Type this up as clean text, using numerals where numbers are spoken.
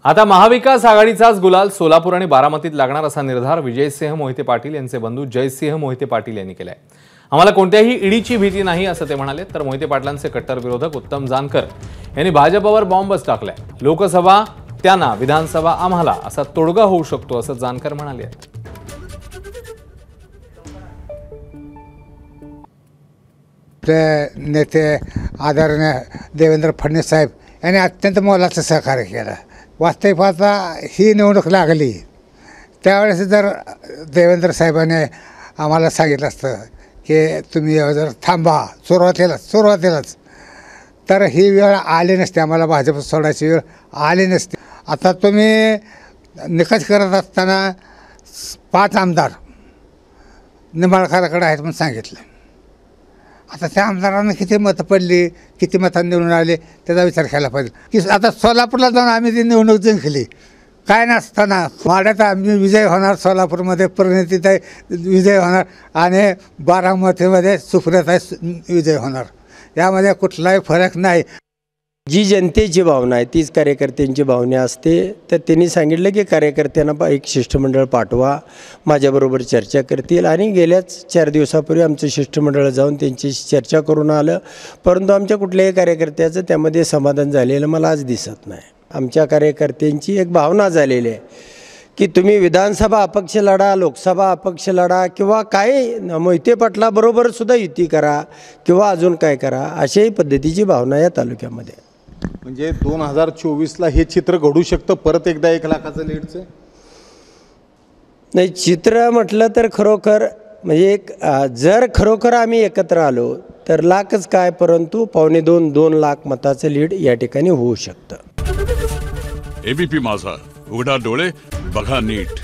आता महाविकास आघाडीचाच गुलाल सोलापूर आणि बारामतीत लागणार असा निर्धार विजयसिंह मोहिते पाटील यांचे बंधू जयसिंह मोहिते पाटील यांनी केलाय। आम्हाला कोणत्याही ईडीची भीती नाही असं ते म्हणाले। तर मोहिते पाटलांचे कट्टर विरोधक उत्तम जानकर यांनी भाजपवर बॉम्बच टाकलाय। लोकसभा त्यांना, विधानसभा आम्हाला असा तोडगा होऊ शकतो असं जानकर म्हणाले। नेते आदरणीय देवेंद्र फडणवीस साहेब यांनी अत्यंत मोलाचं सहकार्य केलं। वास्तविक पाहता ही निवडणूक लागली त्यावेळेस जर देवेंद्र साहेबांनी आम्हाला सांगितलं असतं की तुम्ही जर थांबा सुरुवातीलाच तर ही वेळ आली नसते, आम्हाला भाजप सोडायची वेळ आली नसते। आता तुम्ही निकष करत असताना 5 आमदार निंबाळकरांकडे आहेत म्हणून सांगितलं। आता त्या आमदारांना किती मतं पडली, किती मतं निवडून आले त्याचा विचार केला पाहिजे की आता सोलापूरला जाऊन आम्ही ती निवडणूक जिंकली, काय नसताना माड्यात आम्ही विजय होणार, सोलापूरमध्ये प्रणितीताई विजय होणार आणि बारामतीमध्ये सुप्रियाताई विजय होणार, यामध्ये कुठलाही फरक नाही। जी जनतेची भावना आहे तीच कार्यकर्त्यांची भावना असते। तर त्यांनी सांगितलं की कार्यकर्त्यांना एक शिष्टमंडळ पाठवा, माझ्याबरोबर चर्चा करतील आणि गेल्याच 4 दिवसापूर्वी आमचं शिष्टमंडळ जाऊन त्यांच्याशी चर्चा करून आलं, परंतु आमच्या कुठल्याही कार्यकर्त्याचं त्यामध्ये समाधान झालेलं मला आज दिसत नाही। आमच्या कार्यकर्त्यांची एक भावना झालेली आहे की तुम्ही विधानसभा अपक्ष लढा, लोकसभा अपक्ष लढा किंवा काही मोहिते पाटलाबरोबर सुद्धा युती करा किंवा अजून काय करा, अशाही पद्धतीची भावना या तालुक्यामध्ये। म्हणजे 2024ला हे चित्र घडू शकतं परत एकदा 1 लाखाचं लीडचं? नाही, चित्र म्हटलं तर खरोखर म्हणजे एक जर खरोखर आम्ही एकत्र आलो तर लाखच काय, परंतु 2.25-2 लाख मताचं लीड या ठिकाणी होऊ शकतं। एबीपी माझा, उघडा डोळे बघा नीट।